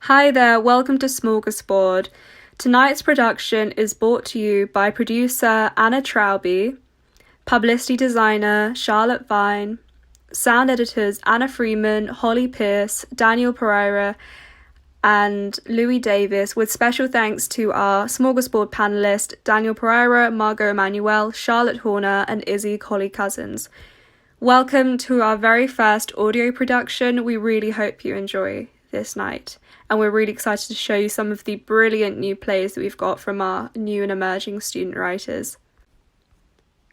Hi there, welcome to Smorgasbord. Tonight's production is brought to you by producer Anna Trauby, publicity designer Charlotte Vine, sound editors Anna Freeman, Holly Pierce, Daniel Pereira, and Louis Davis, with special thanks to our Smorgasbord panelist Daniel Pereira, Margot Emanuel, Charlotte Horner, and Izzy Collie Cousins. Welcome to our very first audio production. We really hope you enjoy this night. And we're really excited to show you some of the brilliant new plays that we've got from our new and emerging student writers.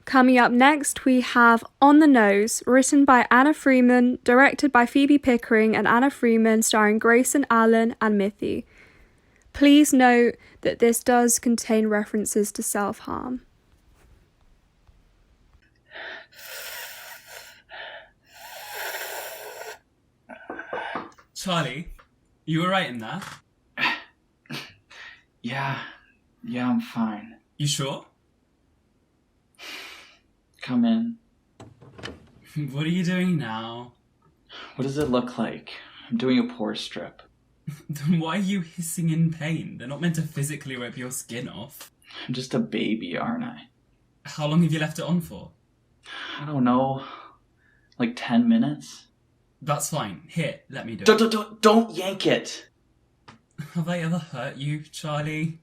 Coming up next, we have On the Nose, written by Anna Freeman, directed by Phoebe Pickering and Anna Freeman, starring Grayson Allen and Mithy. Please note that this does contain references to self-harm. Charlie, you alright in there? Yeah, I'm fine. You sure? Come in. What are you doing now? What does it look like? I'm doing a pore strip. Then why are you hissing in pain? They're not meant to physically rip your skin off. I'm just a baby, aren't I? How long have you left it on for? I don't know. Like 10 minutes? That's fine. Here, let me do it. Don't yank it! Have I ever hurt you, Charlie?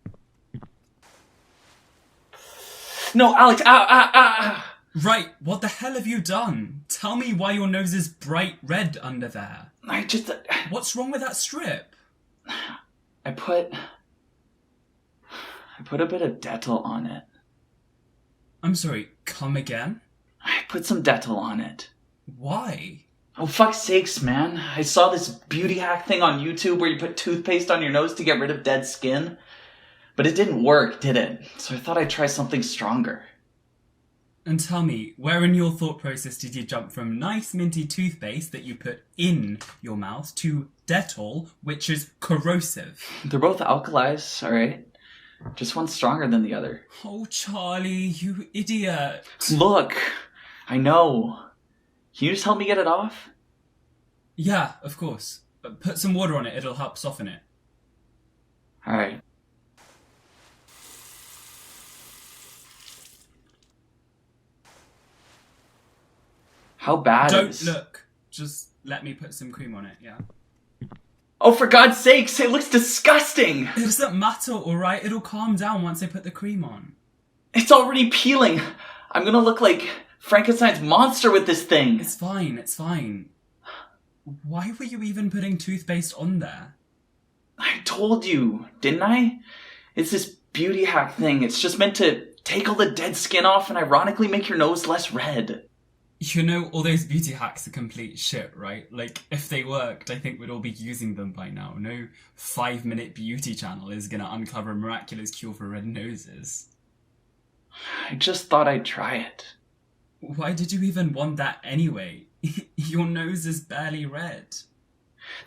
No, Alex, ah! Right, what the hell have you done? Tell me why your nose is bright red under there. What's wrong with that strip? I put a bit of Dettol on it. I'm sorry, come again? I put some Dettol on it. Why? Oh, fuck's sakes, man. I saw this beauty hack thing on YouTube where you put toothpaste on your nose to get rid of dead skin. But it didn't work, did it? So I thought I'd try something stronger. And tell me, where in your thought process did you jump from nice minty toothpaste that you put in your mouth to Dettol, which is corrosive? They're both alkalis, alright? Just one's stronger than the other. Oh, Charlie, you idiot. Look, I know. Can you just help me get it off? Yeah, of course. Put some water on it, it'll help soften it. Alright. How bad Don't look. Just let me put some cream on it, yeah? Oh, for God's sakes, it looks disgusting! It doesn't matter, alright? It'll calm down once I put the cream on. It's already peeling! I'm gonna look like Frankenstein's monster with this thing! It's fine. Why were you even putting toothpaste on there? I told you, didn't I? It's this beauty hack thing. It's just meant to take all the dead skin off and ironically make your nose less red. You know, all those beauty hacks are complete shit, right? Like, if they worked, I think we'd all be using them by now. No 5-minute beauty channel is gonna uncover a miraculous cure for red noses. I just thought I'd try it. Why did you even want that anyway? Your nose is barely red.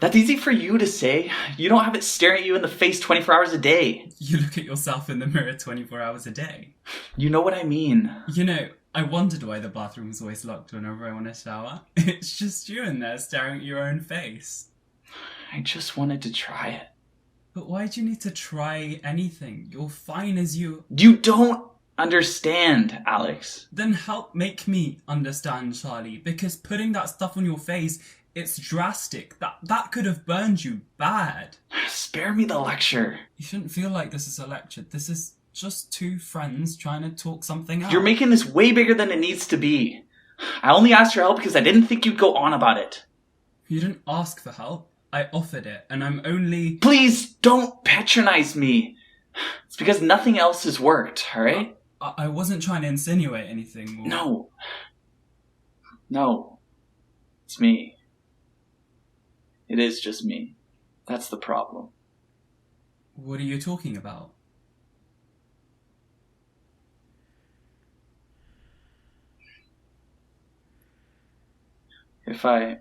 That's easy for you to say. You don't have it staring at you in the face 24 hours a day. You look at yourself in the mirror 24 hours a day. You know what I mean. You know, I wondered why the bathroom's always locked whenever I want to shower. It's just you in there staring at your own face. I just wanted to try it. But why do you need to try anything? You're fine as you... You don't understand, Alex. Then help make me understand, Charlie, because putting that stuff on your face, it's drastic. That could have burned you bad. Spare me the lecture. You shouldn't feel like this is a lecture. This is just two friends trying to talk something out. You're making this way bigger than it needs to be. I only asked for help because I didn't think you'd go on about it. You didn't ask for help. I offered it, and I'm only... Please don't patronize me. It's because nothing else has worked, alright? I wasn't trying to insinuate anything. Or... No. It's me. It is just me. That's the problem. What are you talking about? If I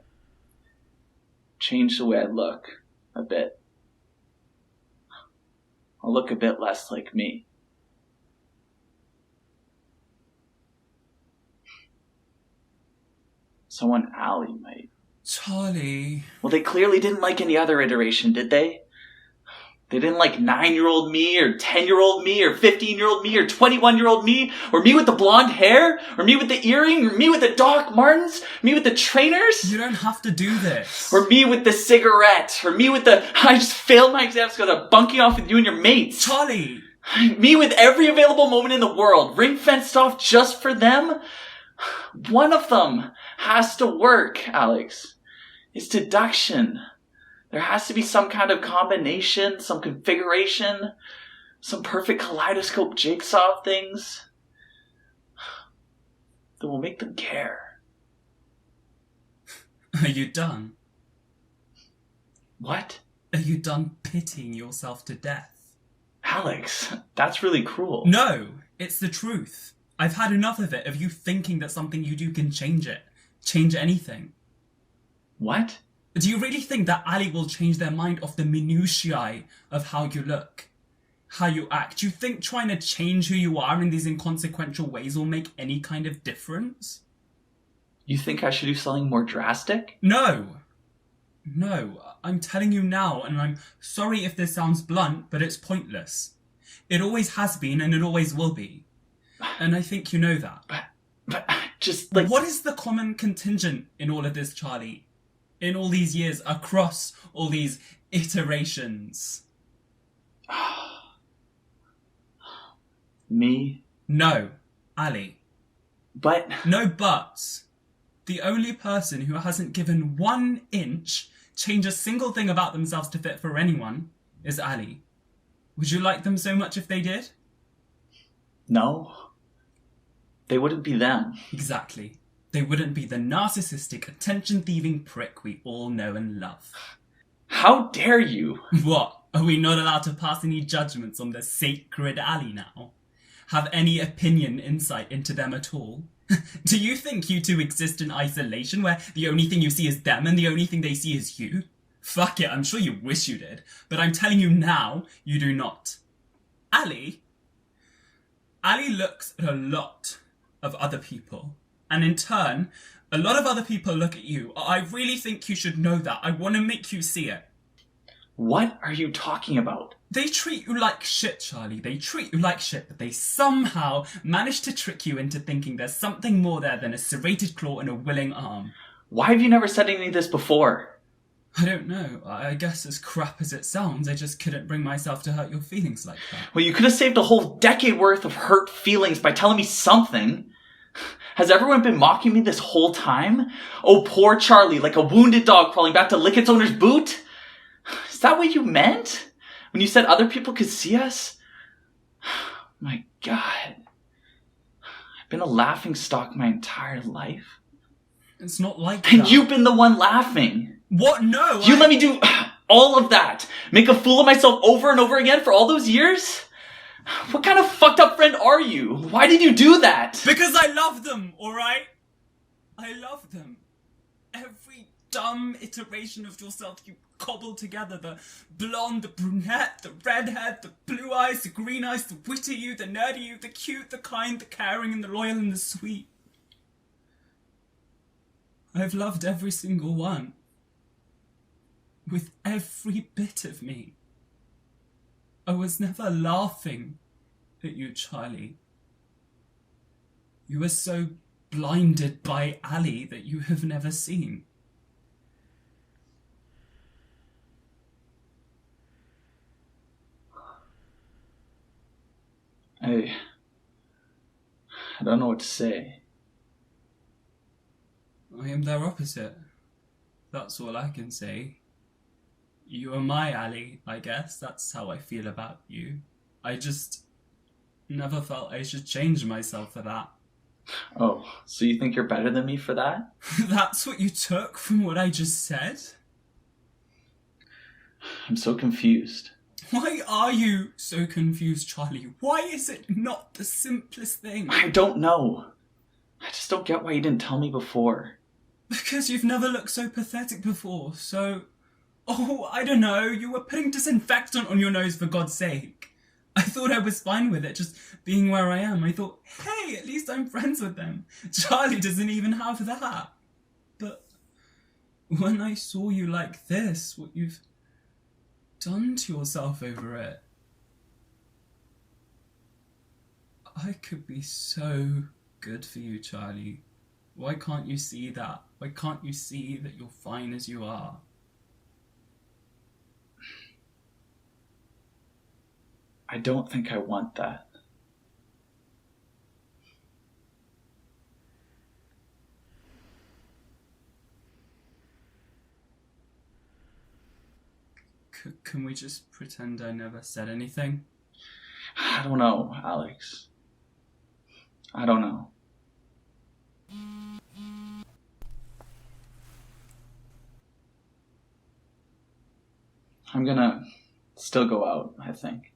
change the way I look a bit, I'll look a bit less like me. Someone Allie might. Charlie... Well, they clearly didn't like any other iteration, did they? They didn't like 9-year-old me, or 10-year-old me, or 15-year-old me, or 21-year-old me, or me with the blonde hair, or me with the earring, or me with the Doc Martens, me with the trainers. You don't have to do this. Or me with the cigarette, or me with the, I just failed my exams because I'm bunking off with you and your mates. Charlie! Me with every available moment in the world, ring fenced off just for them. One of them has to work, Alex. It's deduction. There has to be some kind of combination, some configuration, some perfect kaleidoscope jigsaw of things that will make them care. Are you done? What? Are you done pitying yourself to death? Alex, that's really cruel. No, it's the truth. I've had enough of it, of you thinking that something you do can change it. Change anything. What? Do you really think that Ali will change their mind off the minutiae of how you look? How you act? Do you think trying to change who you are in these inconsequential ways will make any kind of difference? You think I should do something more drastic? No. No, I'm telling you now, and I'm sorry if this sounds blunt, but it's pointless. It always has been, and it always will be. And I think you know that. But just like... What is the common contingent in all of this, Charlie? In all these years, across all these iterations? Me? No, Ali. But... No buts. The only person who hasn't given 1 inch, change a single thing about themselves to fit for anyone, is Ali. Would you like them so much if they did? No. They wouldn't be them. Exactly. They wouldn't be the narcissistic, attention-thieving prick we all know and love. How dare you? What? Are we not allowed to pass any judgments on the sacred Ali now? Have any opinion, insight into them at all? Do you think you two exist in isolation where the only thing you see is them and the only thing they see is you? Fuck it, I'm sure you wish you did, but I'm telling you now, you do not. Ali looks at a lot of other people, and in turn, a lot of other people look at you. I really think you should know that. I want to make you see it. What are you talking about? They treat you like shit, Charlie. They treat you like shit, but they somehow manage to trick you into thinking there's something more there than a serrated claw and a willing arm. Why have you never said any of this before? I don't know. I guess as crap as it sounds, I just couldn't bring myself to hurt your feelings like that. Well, you could have saved a whole decade worth of hurt feelings by telling me something. Has everyone been mocking me this whole time? Oh, poor Charlie, like a wounded dog crawling back to lick its owner's boot? Is that what you meant? When you said other people could see us? My God. I've been a laughingstock my entire life. It's not like that. And you've been the one laughing. What? No! You let me do all of that. Make a fool of myself over and over again for all those years? What kind of fucked up friend are you? Why did you do that? Because I love them, alright? I love them. Every dumb iteration of yourself you cobbled together. The blonde, the brunette, the redhead, the blue eyes, the green eyes, the witty you, the nerdy you, the cute, the kind, the caring, and the loyal and the sweet. I've loved every single one. With every bit of me. I was never laughing at you, Charlie. You were so blinded by Ali that you have never seen. I don't know what to say. I am their opposite. That's all I can say. You are my Ali, I guess. That's how I feel about you. I just never felt I should change myself for that. Oh, so you think you're better than me for that? That's what you took from what I just said? I'm so confused. Why are you so confused, Charlie? Why is it not the simplest thing? I don't know. I just don't get why you didn't tell me before. Because you've never looked so pathetic before, so... Oh, I don't know, you were putting disinfectant on your nose for God's sake. I thought I was fine with it, just being where I am. I thought, hey, at least I'm friends with them. Charlie doesn't even have that. But when I saw you like this, what you've done to yourself over it? I could be so good for you, Charlie. Why can't you see that? Why can't you see that you're fine as you are? I don't think I want that. Can we just pretend I never said anything? I don't know, Alex. I don't know. I'm gonna still go out, I think.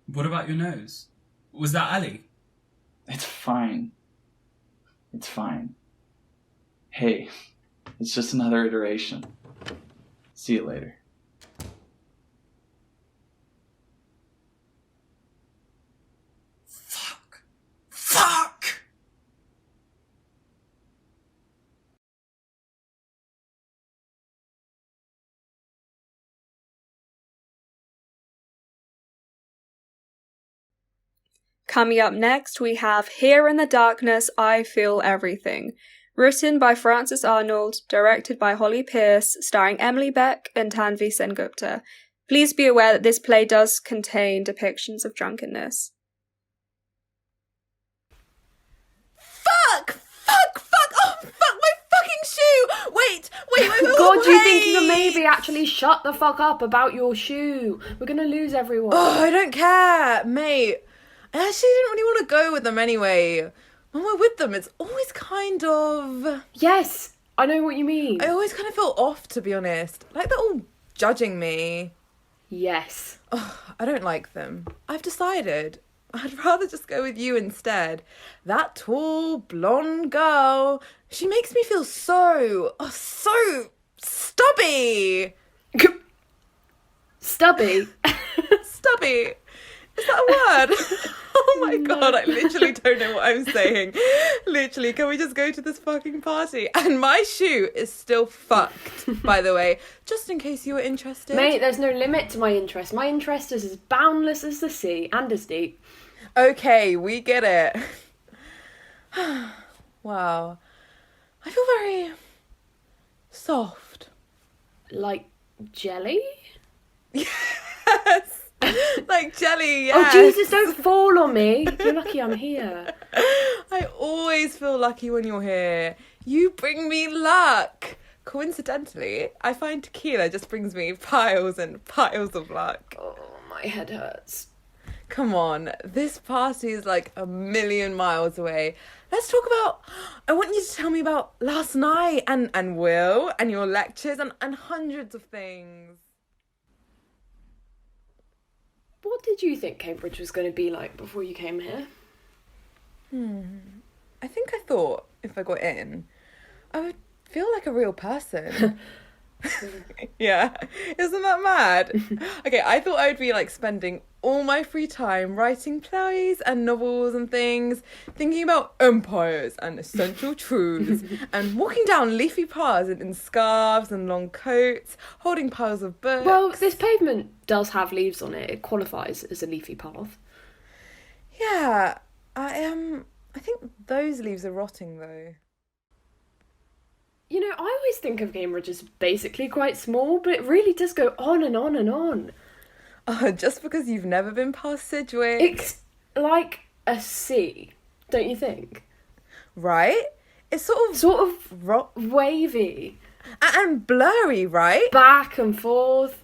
What about your nose? Was that Ali? It's fine. It's fine. Hey, it's just another iteration. See you later. Fuck! Coming up next, we have Here in the Darkness, I Feel Everything. Written by Francis Arnold, directed by Holly Pierce, starring Emily Beck and Tanvi Sengupta. Please be aware that this play does contain depictions of drunkenness. Fuck! Oh, fuck my fucking shoe! Wait. God, do you think you wait. can maybe actually shut the fuck up about your shoe? We're gonna lose everyone. Oh, I don't care, mate. I actually didn't really want to go with them anyway. When we're with them, it's always kind of... Yes, I know what you mean. I always kind of feel off, to be honest. Like they're all judging me. Yes. Oh, I don't like them. I've decided. I'd rather just go with you instead. That tall, blonde girl. She makes me feel so stubby. Stubby. Stubby. Is that a word? Oh my God, I literally don't know what I'm saying. Literally, can we just go to this fucking party? And my shoe is still fucked, by the way, just in case you were interested. Mate, there's no limit to my interest. My interest is as boundless as the sea and as deep. Okay, we get it. Wow. I feel very soft. Like jelly? Yes. Like jelly, yes. Oh, Jesus, don't fall on me. You're lucky I'm here. I always feel lucky when you're here. You bring me luck. Coincidentally, I find tequila just brings me piles and piles of luck. Oh, my head hurts. Come on, this party is like a million miles away. Let's talk about... I want you to tell me about last night and Will and your lectures and hundreds of things. What did you think Cambridge was going to be like before you came here? I think I thought if I got in, I would feel like a real person. Yeah, isn't that mad? Okay, I thought I would be like spending all my free time writing plays and novels and things, thinking about empires and essential truths, and walking down leafy paths in scarves and long coats, holding piles of books. Well, this pavement does have leaves on it. It qualifies as a leafy path. Yeah, I think those leaves are rotting though. You know, I always think of Cambridge as basically quite small, but it really does go on and on and on. Oh, just because you've never been past Sidgwick. It's like a sea, don't you think? Right? It's sort of Wavy. and blurry, right? Back and forth.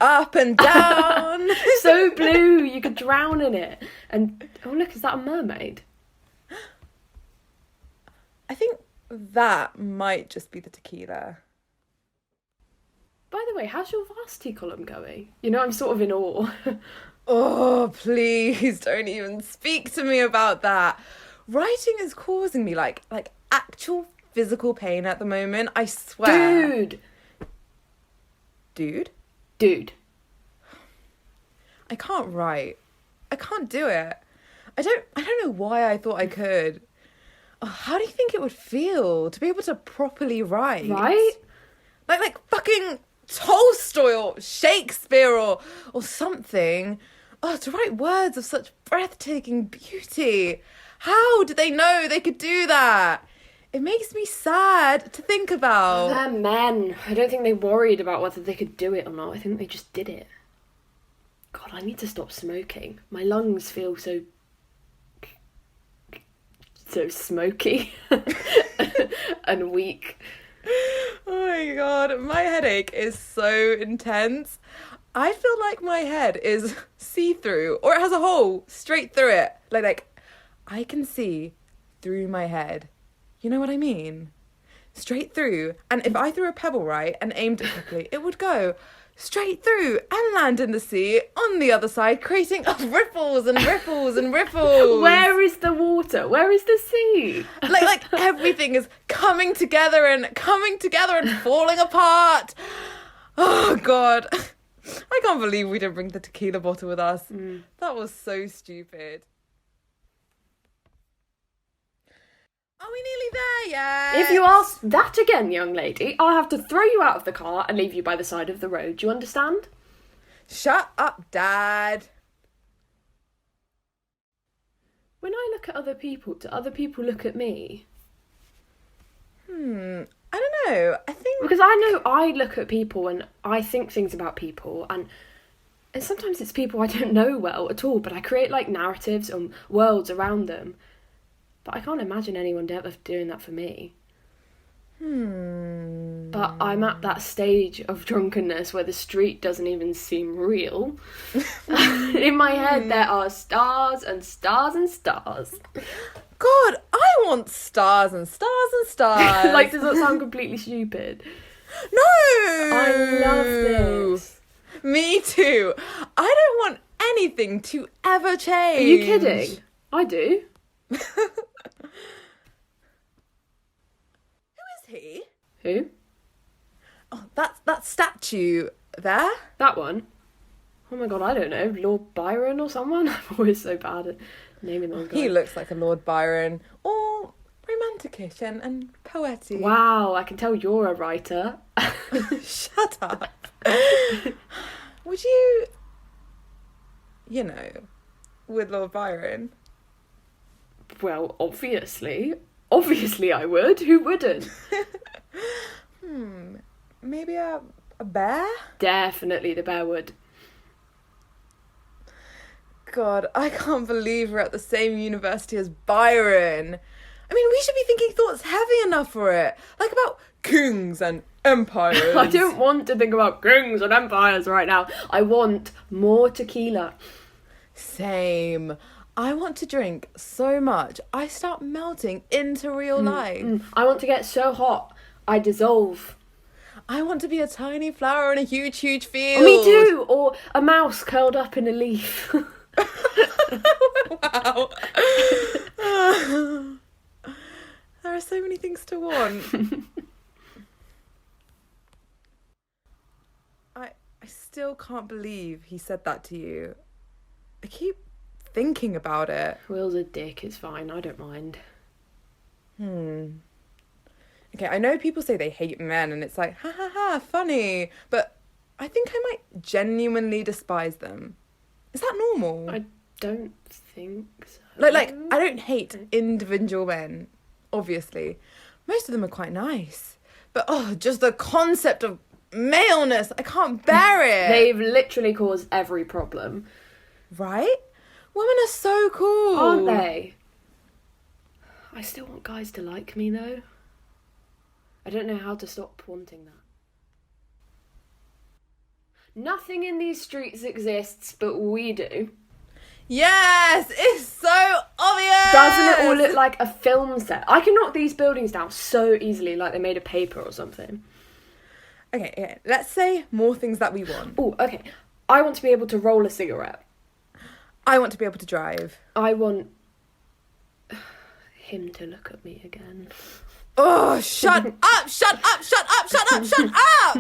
Up and down. So blue, you could drown in it. And, oh look, is that a mermaid? I think that might just be the tequila. By the way, how's your varsity column going? You know, I'm sort of in awe. Oh, please don't even speak to me about that. Writing is causing me like actual physical pain at the moment, I swear. Dude? I can't write. I can't do it. I don't know why I thought I could. Oh, how do you think it would feel to be able to properly write? Right? Like fucking Tolstoy or Shakespeare or something. Oh, to write words of such breathtaking beauty. How did they know they could do that? It makes me sad to think about. They're men. I don't think they worried about whether they could do it or not. I think they just did it. God, I need to stop smoking. My lungs feel so smoky and weak. Oh my god, my headache is so intense. I feel like my head is see-through, or it has a hole straight through it. Like I can see through my head. You know what I mean? Straight through. And if I threw a pebble right and aimed it properly, it would go straight through and land in the sea on the other side, creating ripples and ripples and ripples. Where is the water? Where is the sea? Like everything is coming together and falling apart. Oh god. I can't believe we didn't bring the tequila bottle with us. That was so stupid. Are we nearly there yet? If you ask that again, young lady, I'll have to throw you out of the car and leave you by the side of the road. Do you understand? Shut up, Dad. When I look at other people, do other people look at me? I don't know. I think... Because I know I look at people and I think things about people, and sometimes it's people I don't know well at all, but I create like narratives and worlds around them. But I can't imagine anyone ever doing that for me. But I'm at that stage of drunkenness where the street doesn't even seem real. In my head there are stars and stars and stars. God, I want stars and stars and stars. Like, does that sound completely stupid? No! I love this. Me too. I don't want anything to ever change. Are you kidding? I do. Who is he? Who? Oh, that statue there. That one? Oh my god, I don't know. Lord Byron or someone? I'm always so bad at naming those guys. He looks like a Lord Byron. Or romanticish and poetic. Wow, I can tell you're a writer. Shut up. Would you know, with Lord Byron? Well, obviously. Obviously I would. Who wouldn't? Maybe a bear? Definitely the bear would. God, I can't believe we're at the same university as Byron. I mean, we should be thinking thoughts heavy enough for it. Like about kings and empires. I don't want to think about kings and empires right now. I want more tequila. Same. I want to drink so much I start melting into real life. I want to get so hot I dissolve. I want to be a tiny flower in a huge, huge field. Me too. Or a mouse curled up in a leaf. Wow. There are so many things to want. I still can't believe he said that to you. I keep thinking about it. Will's a dick, it's fine, I don't mind. Okay, I know people say they hate men and it's like, ha ha ha, funny. But I think I might genuinely despise them. Is that normal? I don't think so. Like I don't hate individual men, obviously. Most of them are quite nice. But just the concept of maleness, I can't bear it. They've literally caused every problem. Right? Women are so cool. Aren't they? I still want guys to like me though. I don't know how to stop wanting that. Nothing in these streets exists, but we do. Yes, it's so obvious. Doesn't it all look like a film set? I can knock these buildings down so easily, like they made of paper or something. Okay, let's say more things that we want. Oh, okay. I want to be able to roll a cigarette. I want to be able to drive. I want him to look at me again. Oh, shut up, shut up, shut up, shut up, shut up!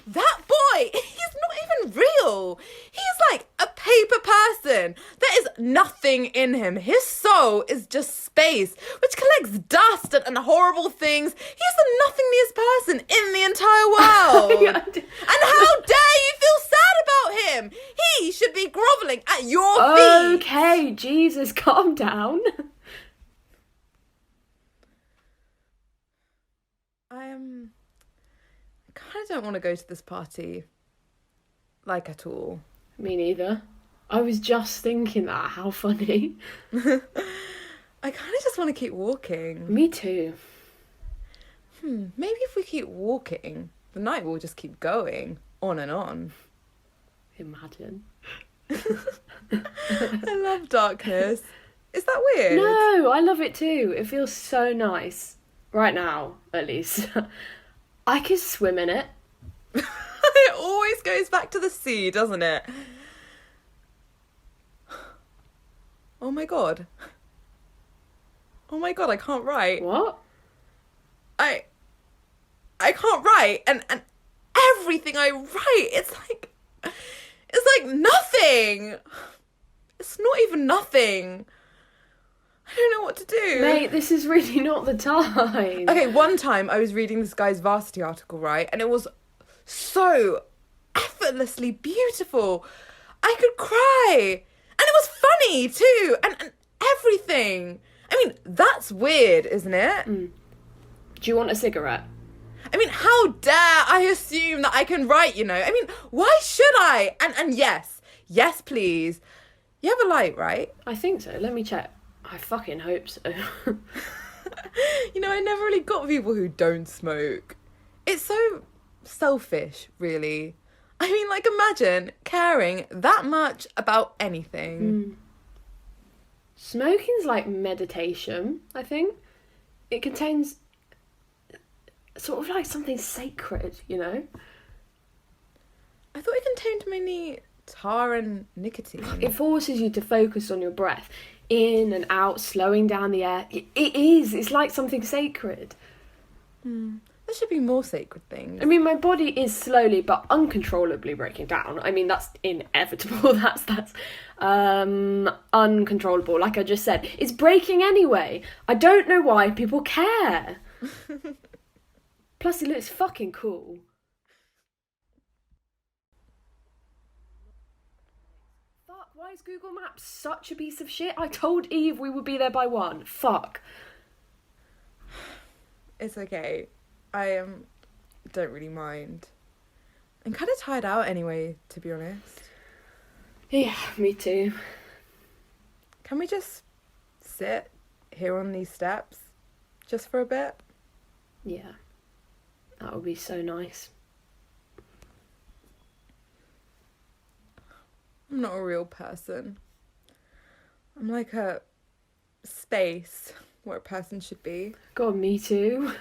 That boy, he's not even real. He's like a paper person. There is nothing in him. His soul is just space, which collects dust and horrible things. He's the nothingest person in the entire world. And how dare you feel sad about him? He should be grovelling at your feet. Okay, Jesus, calm down. I kind of don't want to go to this party. Like, at all. Me neither. I was just thinking that. How funny. I kind of just want to keep walking. Me too. Maybe if we keep walking, the night will just keep going on and on. Imagine. I love darkness. Is that weird? No, I love it too. It feels so nice. Right now, at least. I could swim in it. It always goes back to the sea, doesn't it? Oh my god. Oh my god, I can't write. What? I can't write, and everything I write, it's like nothing. It's not even nothing. I don't know what to do. Mate, this is really not the time. Okay, one time I was reading this guy's varsity article, right? And it was so effortlessly beautiful. I could cry. And it was funny too. And everything. I mean, that's weird, isn't it? Do you want a cigarette? I mean, how dare I assume that I can write, you know? I mean, why should I? And yes, please. You have a light, right? I think so. Let me check. I fucking hope so. You know, I never really got people who don't smoke. It's so selfish, really. I mean, like, imagine caring that much about anything. Smoking's like meditation, I think. It contains sort of like something sacred, you know? I thought it contained mainly tar and nicotine. It forces you to focus on your breath, in and out, slowing down the air. It is. It's like something sacred. There should be more sacred things. I mean, my body is slowly but uncontrollably breaking down. I mean, that's inevitable. That's uncontrollable. Like I just said, it's breaking anyway. I don't know why people care. Plus, it looks fucking cool. Fuck, why is Google Maps such a piece of shit? I told Eve we would be there by 1. Fuck. It's okay. I don't really mind. I'm kind of tired out anyway, to be honest. Yeah, me too. Can we just sit here on these steps just for a bit? Yeah, that would be so nice. I'm not a real person. I'm like a space where a person should be. God, me too.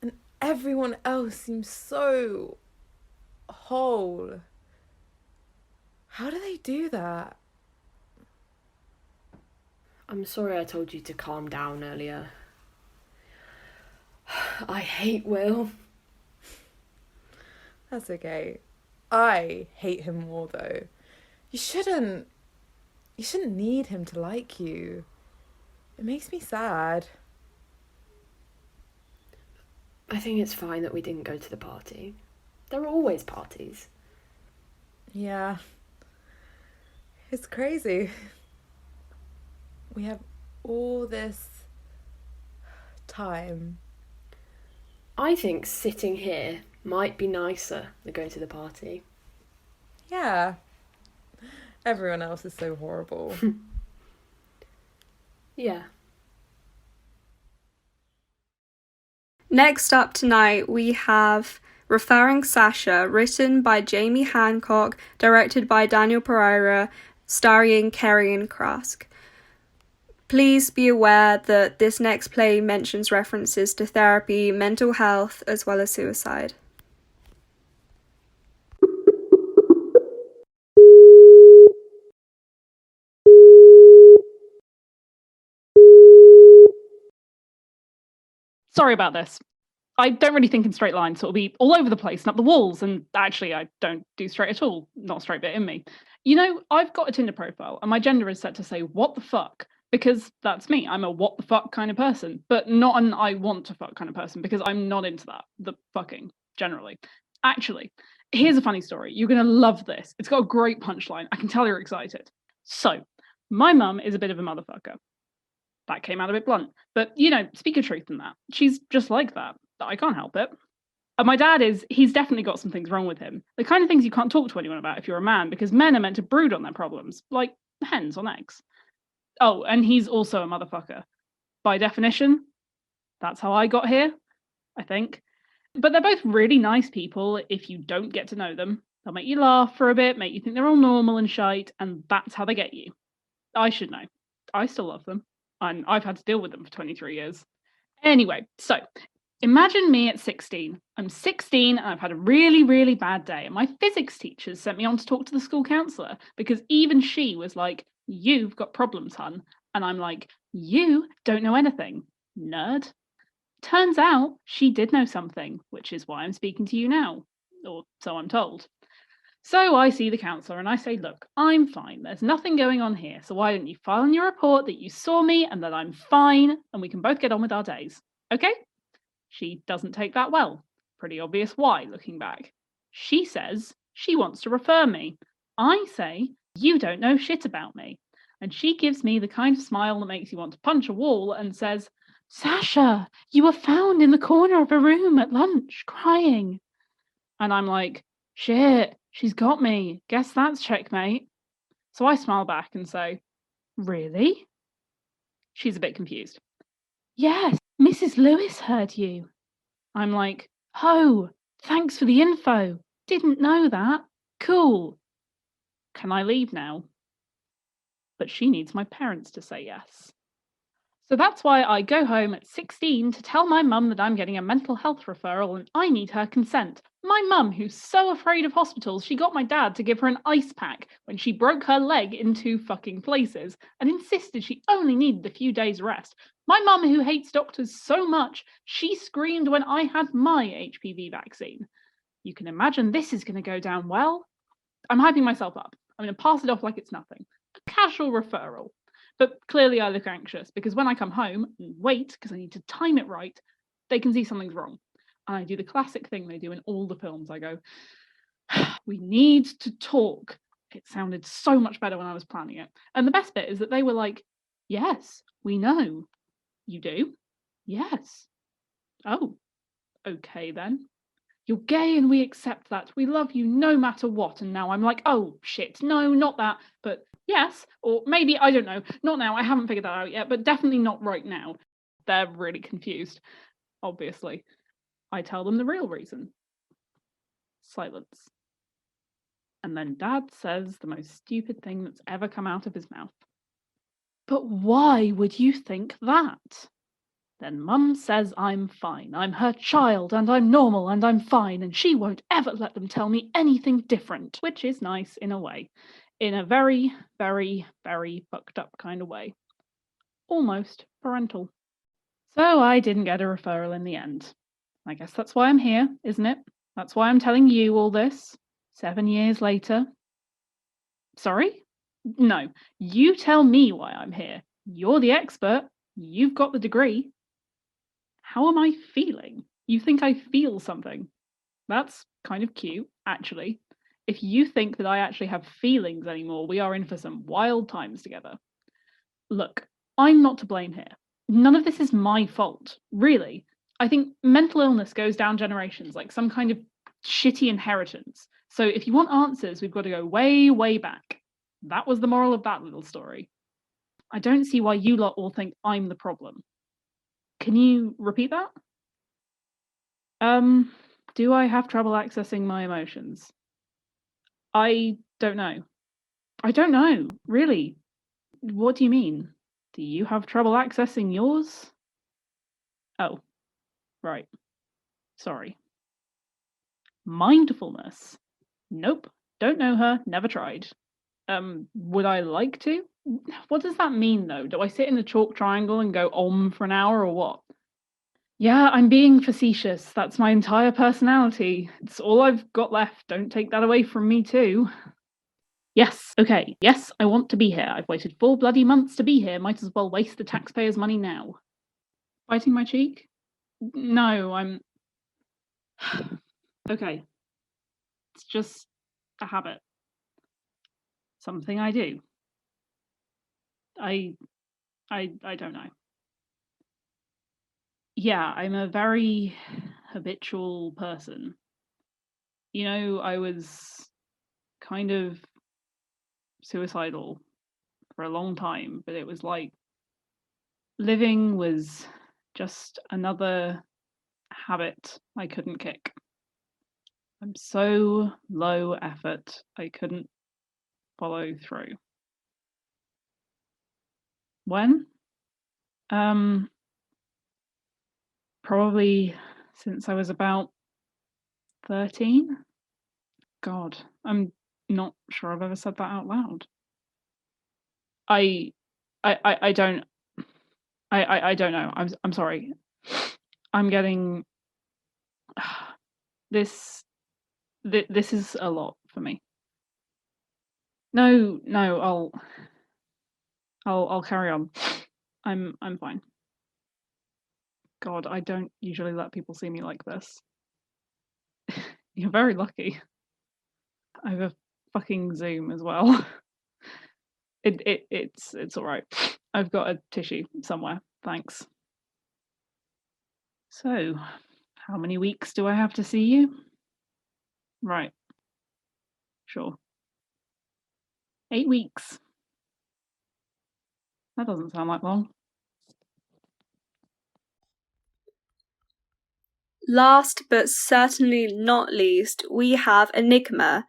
And everyone else seems so whole. How do they do that? I'm sorry I told you to calm down earlier. I hate Will. That's okay. I hate him more though. You shouldn't need him to like you. It makes me sad. I think it's fine that we didn't go to the party. There are always parties. Yeah. It's crazy. We have all this time. I think sitting here might be nicer than going to the party. Yeah. Everyone else is so horrible. Yeah. Next up tonight, we have Referring Sasha, written by Jamie Hancock, directed by Daniel Pereira, starring Kerrion Krask. Please be aware that this next play mentions references to therapy, mental health, as well as suicide. Sorry about this. I don't really think in straight lines, so it'll be all over the place and up the walls, and actually I don't do straight at all, not a straight bit in me. You know, I've got a Tinder profile and my gender is set to say what the fuck, because that's me. I'm a what the fuck kind of person, but not an I want to fuck kind of person, because I'm not into that, the fucking, generally. Actually, here's a funny story. You're going to love this. It's got a great punchline. I can tell you're excited. So, my mum is a bit of a motherfucker. That came out a bit blunt. But, you know, speak of truth in that. She's just like that. I can't help it. And my dad he's definitely got some things wrong with him. The kind of things you can't talk to anyone about if you're a man, because men are meant to brood on their problems, like hens on eggs. Oh, and he's also a motherfucker. By definition, that's how I got here, I think. But they're both really nice people if you don't get to know them. They'll make you laugh for a bit, make you think they're all normal and shite, and that's how they get you. I should know. I still love them. And I've had to deal with them for 23 years. Anyway, so imagine me at 16. I'm 16 and I've had a really, really bad day. And my physics teachers sent me on to talk to the school counsellor, because even she was like, "You've got problems, hun." And I'm like, "You don't know anything, nerd." Turns out she did know something, which is why I'm speaking to you now. Or so I'm told. So I see the counsellor and I say, "Look, I'm fine. There's nothing going on here. So why don't you file in your report that you saw me and that I'm fine and we can both get on with our days? Okay?" She doesn't take that well. Pretty obvious why, looking back. She says she wants to refer me. I say, "You don't know shit about me." And she gives me the kind of smile that makes you want to punch a wall and says, "Sasha, you were found in the corner of a room at lunch, crying." And I'm like, "Shit, she's got me. Guess that's checkmate." So I smile back and say, "Really?" She's a bit confused. "Yes, Mrs. Lewis heard you." I'm like, "Oh, thanks for the info. Didn't know that. Cool. Can I leave now?" But she needs my parents to say yes. So that's why I go home at 16 to tell my mum that I'm getting a mental health referral and I need her consent. My mum, who's so afraid of hospitals, she got my dad to give her an ice pack when she broke her leg in 2 fucking places and insisted she only needed a few days rest. My mum, who hates doctors so much, she screamed when I had my HPV vaccine. You can imagine this is going to go down well. I'm hyping myself up. I'm going to pass it off like it's nothing. A casual referral. But clearly I look anxious because when I come home and wait, because I need to time it right, they can see something's wrong. And I do the classic thing they do in all the films. I go, "We need to talk." It sounded so much better when I was planning it. And the best bit is that they were like, "Yes, we know." "You do?" "Yes." "Oh, okay then. You're gay and we accept that. We love you no matter what." And now I'm like, "Oh shit, no, not that. But yes, or maybe, I don't know. Not now, I haven't figured that out yet, but definitely not right now." They're really confused, obviously. I tell them the real reason. Silence. And then Dad says the most stupid thing that's ever come out of his mouth. "But why would you think that?" Then Mum says I'm fine. I'm her child and I'm normal and I'm fine and she won't ever let them tell me anything different, which is nice in a way. In a very, very, very fucked up kind of way. Almost parental. So I didn't get a referral in the end. I guess that's why I'm here, isn't it? That's why I'm telling you all this 7 years later. Sorry? No, you tell me why I'm here. You're the expert. You've got the degree. How am I feeling? You think I feel something? That's kind of cute, actually. If you think that I actually have feelings anymore, we are in for some wild times together. Look, I'm not to blame here. None of this is my fault, really. I think mental illness goes down generations, like some kind of shitty inheritance. So if you want answers, we've got to go way, way back. That was the moral of that little story. I don't see why you lot all think I'm the problem. Can you repeat that? Do I have trouble accessing my emotions? I don't know. I don't know, really. What do you mean? Do you have trouble accessing yours? Oh, right. Sorry. Mindfulness? Nope. Don't know her, never tried. Would I like to? What does that mean, though? Do I sit in the chalk triangle and go for an hour or what? Yeah, I'm being facetious. That's my entire personality. It's all I've got left. Don't take that away from me, too. Yes, okay, yes, I want to be here. I've waited 4 bloody months to be here. Might as well waste the taxpayers' money now. Biting my cheek? No, I'm... Okay. It's just a habit. Something I do. I don't know. Yeah, I'm a very habitual person. You know, I was kind of suicidal for a long time, but it was like living was just another habit I couldn't kick. I'm so low effort, I couldn't follow through. When? Probably since I was about 13. God, I'm not sure I've ever said that out loud. I don't I don't know. I'm sorry. I'm getting this this is a lot for me. No, I'll carry on. I'm fine. God, I don't usually let people see me like this. You're very lucky. I have a fucking Zoom as well. It's all right. I've got a tissue somewhere. Thanks. So, how many weeks do I have to see you? Right. Sure. 8 weeks. That doesn't sound like long. Last but certainly not least, we have Enigma,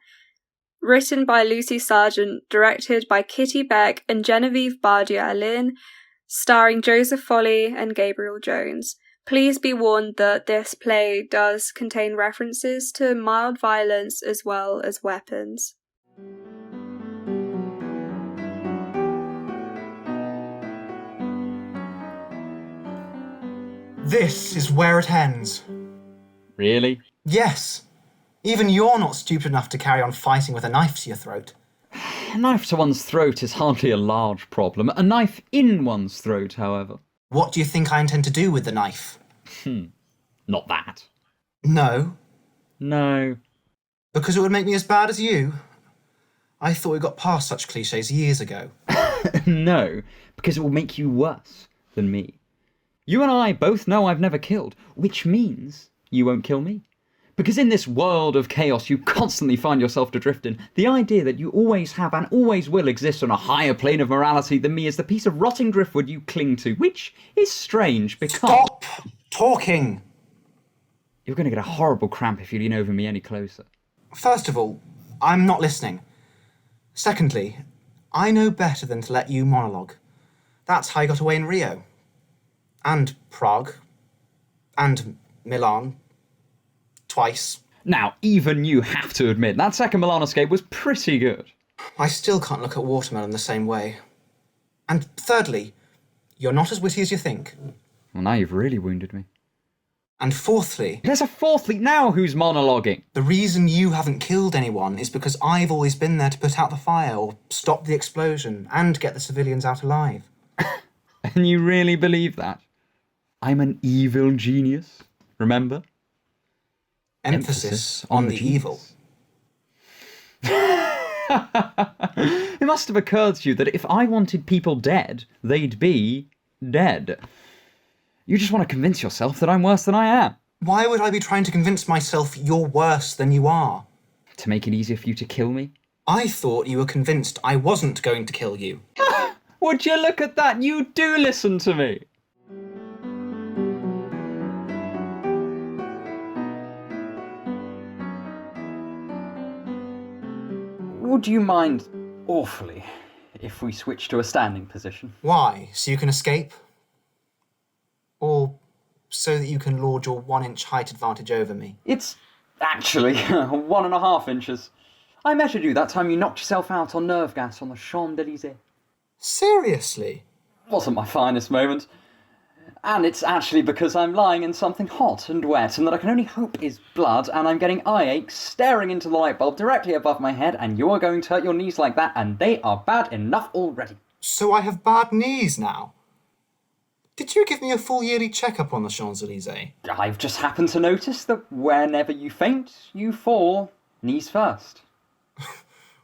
written by Lucy Sargent, directed by Kitty Beck and Genevieve Bardia-Lynn, starring Joseph Foley and Gabriel Jones. Please be warned that this play does contain references to mild violence as well as weapons. This is where it ends. Really? Yes. Even you're not stupid enough to carry on fighting with a knife to your throat. A knife to one's throat is hardly a large problem. A knife in one's throat, however. What do you think I intend to do with the knife? Not that. No. No. Because it would make me as bad as you? I thought we got past such cliches years ago. No, because it will make you worse than me. You and I both know I've never killed, which means you won't kill me. Because in this world of chaos you constantly find yourself adrift in, the idea that you always have and always will exist on a higher plane of morality than me is the piece of rotting driftwood you cling to, which is strange because... Stop talking! You're going to get a horrible cramp if you lean over me any closer. First of all, I'm not listening. Secondly, I know better than to let you monologue. That's how I got away in Rio. And Prague. And Milan. Twice. Now, even you have to admit, that second Milan escape was pretty good. I still can't look at watermelon the same way. And thirdly, you're not as witty as you think. Well, now you've really wounded me. And fourthly... There's a fourthly now who's monologuing. The reason you haven't killed anyone is because I've always been there to put out the fire or stop the explosion and get the civilians out alive. And you really believe that? I'm an evil genius, remember? Emphasis on the evil. It must have occurred to you that if I wanted people dead, they'd be dead. You just want to convince yourself that I'm worse than I am. Why would I be trying to convince myself you're worse than you are? To make it easier for you to kill me? I thought you were convinced I wasn't going to kill you. Would you look at that? You do listen to me. Would you mind awfully if we switch to a standing position? Why? So you can escape? Or so that you can lord your 1-inch height advantage over me? It's actually 1.5 inches. I measured you that time you knocked yourself out on nerve gas on the Champs-Élysées. Seriously? Wasn't my finest moment. And it's actually because I'm lying in something hot and wet and that I can only hope is blood, and I'm getting eye aches staring into the light bulb directly above my head, and you're going to hurt your knees like that, and they are bad enough already. So I have bad knees now? Did you give me a full yearly checkup on the Champs-Elysees? I've just happened to notice that whenever you faint, you fall knees first.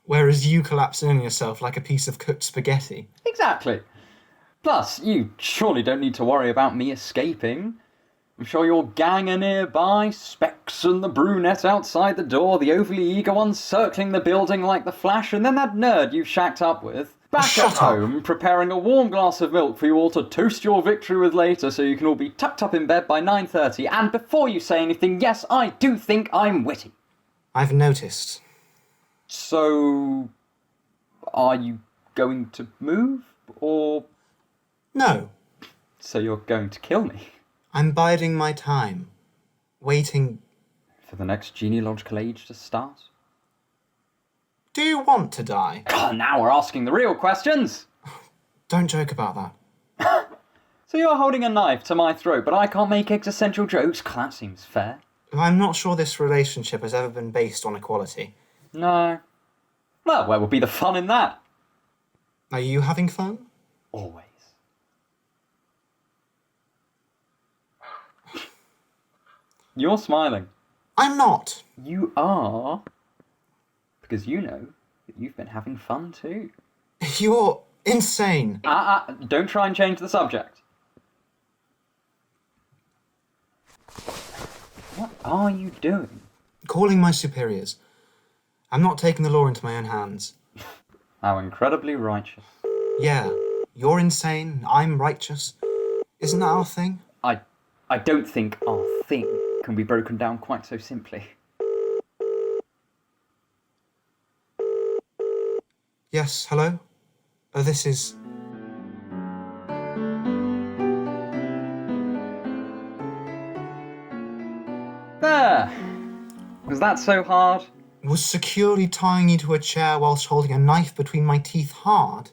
Whereas you collapse in on yourself like a piece of cooked spaghetti. Exactly. Plus, you surely don't need to worry about me escaping. I'm sure your gang are nearby, Specs and the brunette outside the door, the overly eager one circling the building like the Flash, and then that nerd you've shacked up with. Back Shut at up. home, preparing a warm glass of milk for you all to toast your victory with later so you can all be tucked up in bed by 9:30. And before you say anything, yes, I do think I'm witty. I've noticed. So, are you going to move, or No, so you're going to kill me? I'm biding my time. Waiting. For the next genealogical age to start? Do you want to die? Oh, now we're asking the real questions! Don't joke about that. So you're holding a knife to my throat, but I can't make existential jokes? That seems fair. I'm not sure this relationship has ever been based on equality. No. Well, where would be the fun in that? Are you having fun? Always. You're smiling. I'm not. You are. Because you know that you've been having fun too. You're insane. Don't try and change the subject. What are you doing? Calling my superiors. I'm not taking the law into my own hands. How incredibly righteous. Yeah, you're insane, I'm righteous. Isn't that our thing? I don't think our thing can be broken down quite so simply. Yes, hello? This is... There! Was that so hard? Was securely tying you to a chair whilst holding a knife between my teeth hard?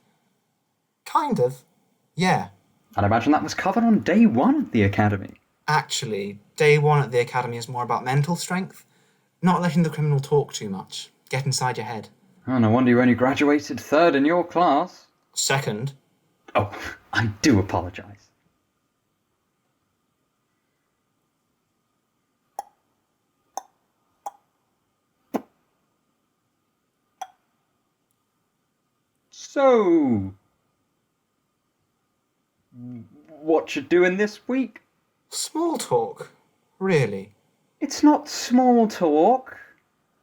Kind of. Yeah. I'd imagine that was covered on day one at the academy. Actually, day one at the academy is more about mental strength. Not letting the criminal talk too much. Get inside your head. Oh, no wonder you only graduated third in your class. Second. Oh, I do apologise. So, what you doing this week? Small talk. Really? It's not small talk.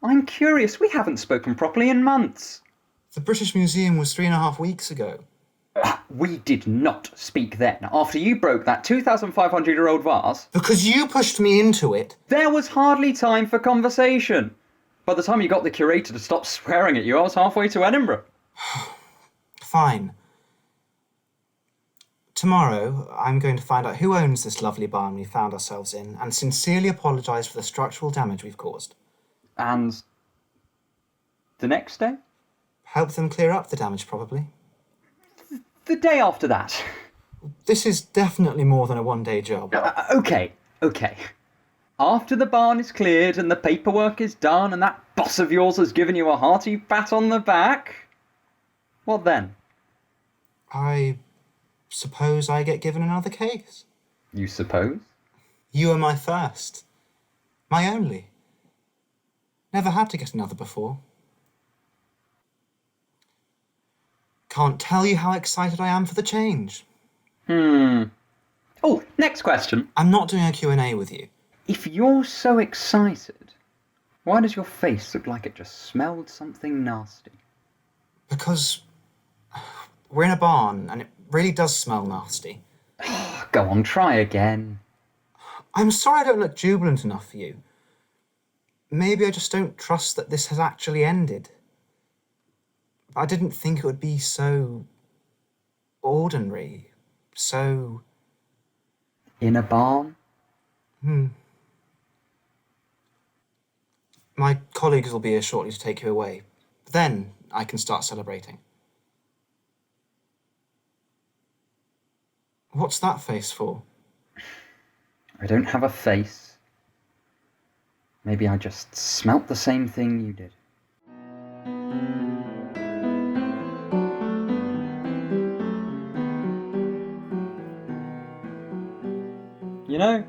I'm curious, we haven't spoken properly in months. The British Museum was 3.5 weeks ago. We did not speak then, after you broke that 2,500-year-old vase. Because you pushed me into it. There was hardly time for conversation. By the time you got the curator to stop swearing at you, I was halfway to Edinburgh. Fine. Tomorrow, I'm going to find out who owns this lovely barn we found ourselves in and sincerely apologise for the structural damage we've caused. And the next day? Help them clear up the damage, probably. The day after that. This is definitely more than a one-day job. Okay. After the barn is cleared and the paperwork is done and that boss of yours has given you a hearty pat on the back, what then? I suppose I get given another case. You suppose? You are my first. My only. Never had to get another before. Can't tell you how excited I am for the change. Oh, next question. I'm not doing a Q&A with you. If you're so excited, why does your face look like it just smelled something nasty? Because we're in a barn and it really does smell nasty. Go on, try again. I'm sorry I don't look jubilant enough for you. Maybe I just don't trust that this has actually ended. I didn't think it would be so ordinary, so... In a barn? My colleagues will be here shortly to take you away. Then I can start celebrating. What's that face for? I don't have a face. Maybe I just smelt the same thing you did. You know,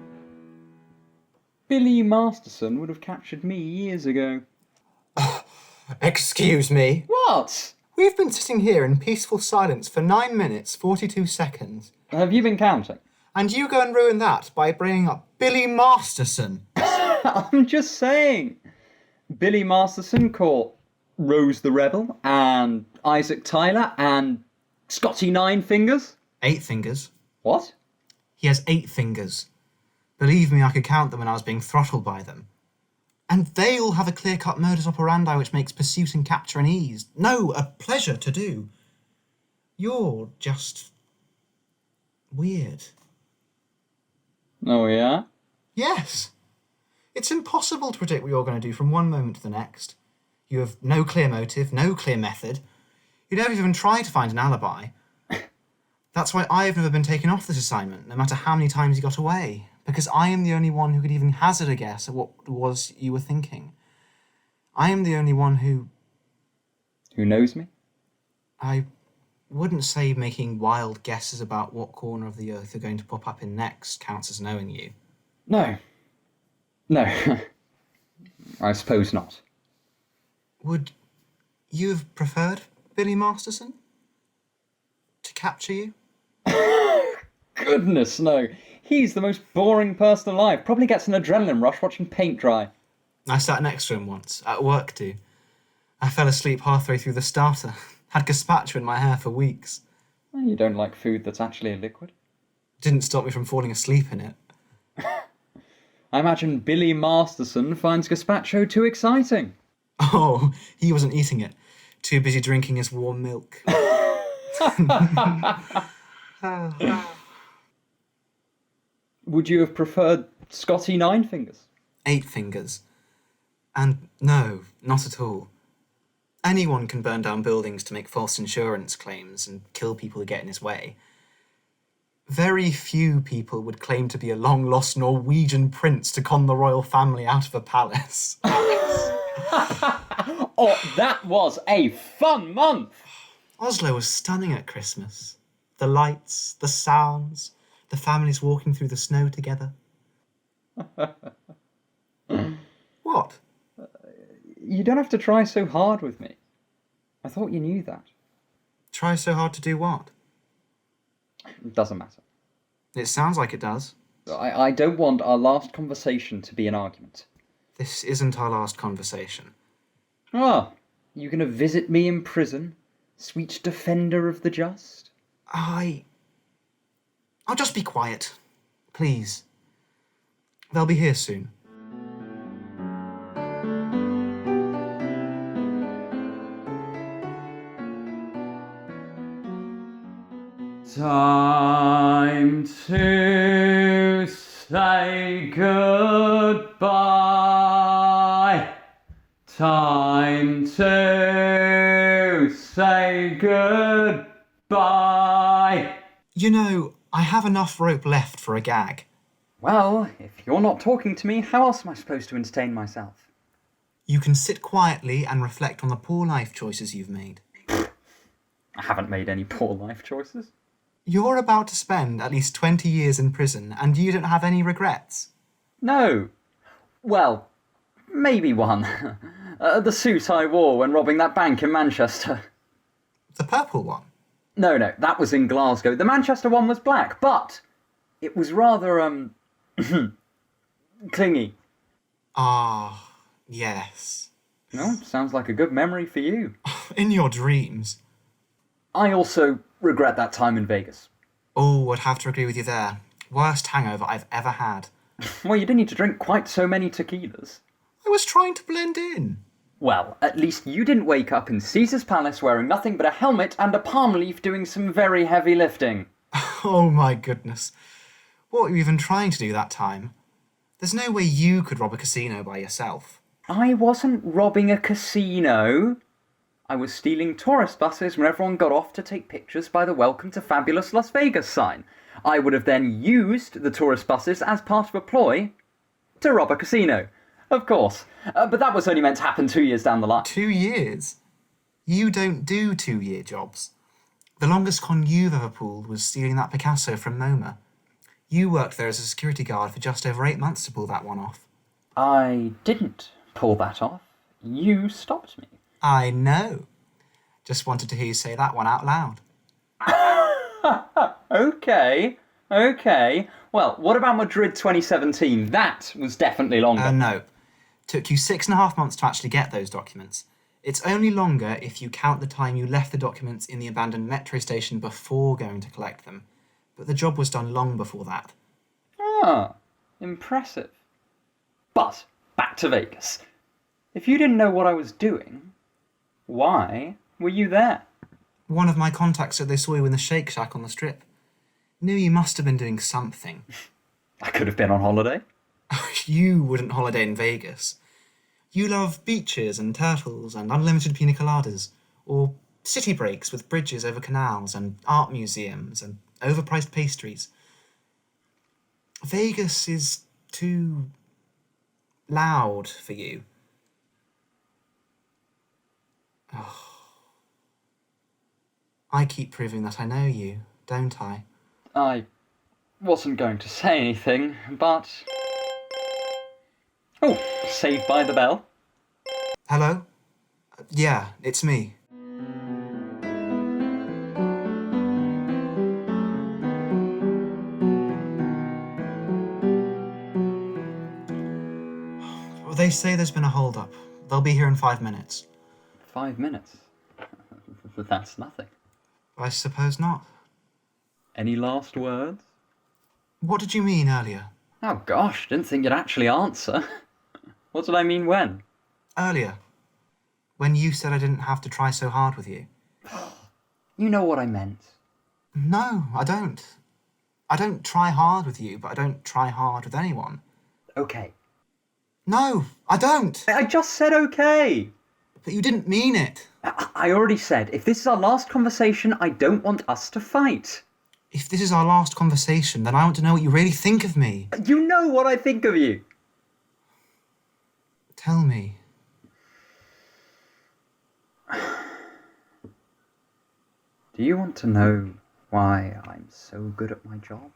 Billy Masterson would have captured me years ago. Excuse me. What? We've been sitting here in peaceful silence for 9 minutes, 42 seconds. Have you been counting? And you go and ruin that by bringing up Billy Masterson. I'm just saying. Billy Masterson caught Rose the Rebel and Isaac Tyler and Scotty Nine Fingers. 8 fingers. What? He has 8 fingers. Believe me, I could count them when I was being throttled by them. And they all have a clear-cut modus operandi which makes pursuit and capture an ease. No, a pleasure to do. You're just... weird. Oh, yeah? Yes. It's impossible to predict what you're going to do from one moment to the next. You have no clear motive, no clear method. You never even try to find an alibi. That's why I've never been taken off this assignment, no matter how many times you got away. Because I am the only one who could even hazard a guess at what it was you were thinking. I am the only one who... Who knows me? I wouldn't say making wild guesses about what corner of the earth you're going to pop up in next counts as knowing you. No. No. I suppose not. Would you have preferred Billy Masterson to capture you? Goodness, no. He's the most boring person alive. Probably gets an adrenaline rush watching paint dry. I sat next to him once, at work too. I fell asleep halfway through the starter. Had gazpacho in my hair for weeks. Well, you don't like food that's actually a liquid. Didn't stop me from falling asleep in it. I imagine Billy Masterson finds gazpacho too exciting. Oh, he wasn't eating it. Too busy drinking his warm milk. Would you have preferred Scotty Nine Fingers? 8 fingers. And no, not at all. Anyone can burn down buildings to make false insurance claims and kill people who get in his way. Very few people would claim to be a long-lost Norwegian prince to con the royal family out of a palace. Oh, that was a fun month! Oslo was stunning at Christmas. The lights, the sounds, the families walking through the snow together. What? You don't have to try so hard with me. I thought you knew that. Try so hard to do what? It doesn't matter. It sounds like it does. I don't want our last conversation to be an argument. This isn't our last conversation. Ah, you gonna visit me in prison, sweet defender of the just? I'll just be quiet. Please. They'll be here soon. Time to say goodbye. Time to say goodbye. You know, I have enough rope left for a gag. Well, if you're not talking to me, how else am I supposed to entertain myself? You can sit quietly and reflect on the poor life choices you've made. I haven't made any poor life choices. You're about to spend at least 20 years in prison and you don't have any regrets. No. Well, maybe one. The suit I wore when robbing that bank in Manchester. The purple one? No, that was in Glasgow. The Manchester one was black, but it was rather, clingy. Ah, yes. No, sounds like a good memory for you. In your dreams. I also regret that time in Vegas. Oh, I'd have to agree with you there. Worst hangover I've ever had. Well, you didn't need to drink quite so many tequilas. I was trying to blend in. Well, at least you didn't wake up in Caesar's Palace wearing nothing but a helmet and a palm leaf doing some very heavy lifting. Oh my goodness. What were you even trying to do that time? There's no way you could rob a casino by yourself. I wasn't robbing a casino. I was stealing tourist buses when everyone got off to take pictures by the Welcome to Fabulous Las Vegas sign. I would have then used the tourist buses as part of a ploy to rob a casino. Of course. But that was only meant to happen 2 years down the line. 2 years? You don't do 2-year jobs. The longest con you've ever pulled was stealing that Picasso from MoMA. You worked there as a security guard for just over 8 months to pull that one off. I didn't pull that off. You stopped me. I know. Just wanted to hear you say that one out loud. Okay. Well, what about Madrid 2017? That was definitely longer. No. Took you 6.5 months to actually get those documents. It's only longer if you count the time you left the documents in the abandoned metro station before going to collect them. But the job was done long before that. Ah, impressive. But, back to Vegas. If you didn't know what I was doing, why were you there? One of my contacts said they saw you in the Shake Shack on the Strip. Knew you must have been doing something. I could have been on holiday. You wouldn't holiday in Vegas. You love beaches and turtles and unlimited pina coladas, or city breaks with bridges over canals and art museums and overpriced pastries. Vegas is too loud for you. Oh. I keep proving that I know you, don't I? I wasn't going to say anything, but... Oh, Saved by the Bell. Hello? Yeah, it's me. Well, they say there's been a hold-up. They'll be here in 5 minutes. 5 minutes? That's nothing. I suppose not. Any last words? What did you mean earlier? Oh gosh, didn't think you'd actually answer. What did I mean when? Earlier. When you said I didn't have to try so hard with you. You know what I meant. No, I don't. I don't try hard with you, but I don't try hard with anyone. Okay. No, I don't. I just said okay. But you didn't mean it. I already said, if this is our last conversation, I don't want us to fight. If this is our last conversation, then I want to know what you really think of me. You know what I think of you. Tell me. Do you want to know why I'm so good at my job?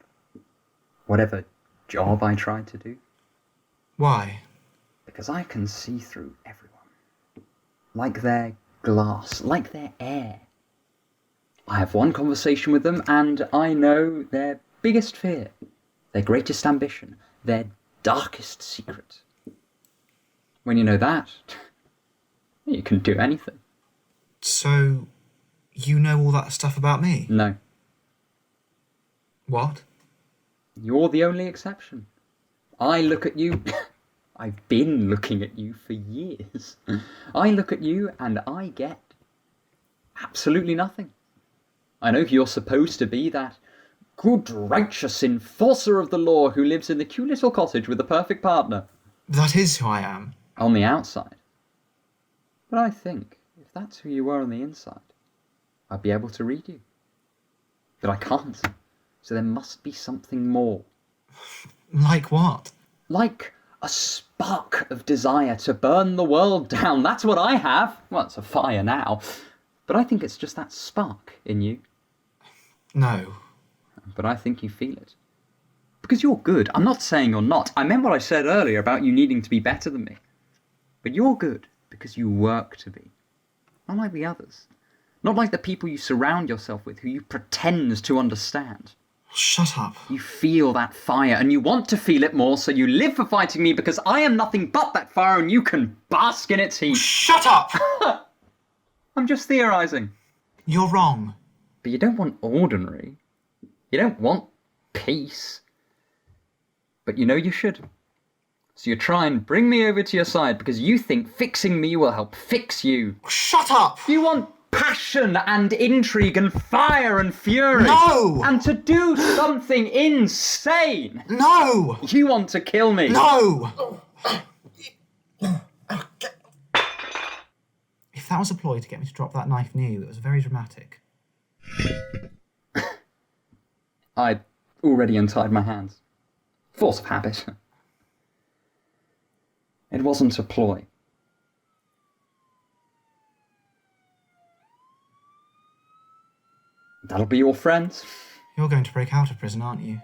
Whatever job I try to do? Why? Because I can see through everyone. Like they're glass, like they're air. I have one conversation with them and I know their biggest fear, their greatest ambition, their darkest secret. When you know that, you can do anything. So, you know all that stuff about me? No. What? You're the only exception. I look at you... I've been looking at you for years. I look at you and I get absolutely nothing. I know you're supposed to be that good, righteous enforcer of the law who lives in the cute little cottage with a perfect partner. That is who I am. On the outside. But I think, if that's who you were on the inside, I'd be able to read you. But I can't. So there must be something more. Like what? Like a spark of desire to burn the world down. That's what I have. Well, it's a fire now. But I think it's just that spark in you. No. But I think you feel it. Because you're good. I'm not saying you're not. I meant what I said earlier about you needing to be better than me. But you're good because you work to be. Not like the others. Not like the people you surround yourself with who you pretend to understand. Shut up. You feel that fire and you want to feel it more, so you live for fighting me because I am nothing but that fire and you can bask in its heat. Shut up! I'm just theorising. You're wrong. But you don't want ordinary. You don't want peace. But you know you should. So you try and bring me over to your side because you think fixing me will help fix you. Shut up! You want passion and intrigue and fire and fury. No! And to do something insane. No! You want to kill me. No! If If that was a ploy to get me to drop that knife near you, it was very dramatic. I'd already untied my hands. Force of habit. It wasn't a ploy. That'll be your friends? You're going to break out of prison, aren't you?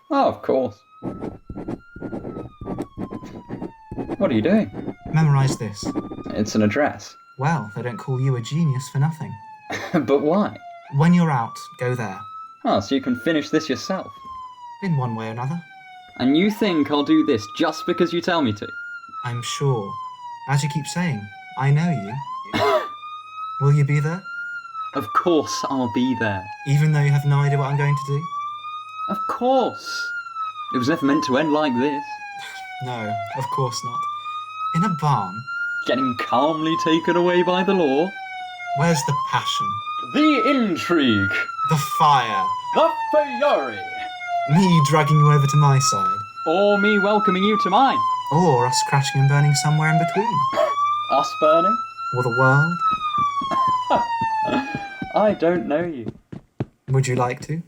Oh, of course. What are you doing? Memorise this. It's an address. Well, they don't call you a genius for nothing. But why? When you're out, go there. Oh, so you can finish this yourself. In one way or another. And you think I'll do this just because you tell me to? I'm sure. As you keep saying, I know you. Will you be there? Of course I'll be there. Even though you have no idea what I'm going to do? Of course. It was never meant to end like this. No, of course not. In a barn? Getting calmly taken away by the law. Where's the passion? The intrigue. The fire? The fury. Me dragging you over to my side? Or me welcoming you to mine. Or us crashing and burning somewhere in between? Us burning? Or the world? I don't know you. Would you like to?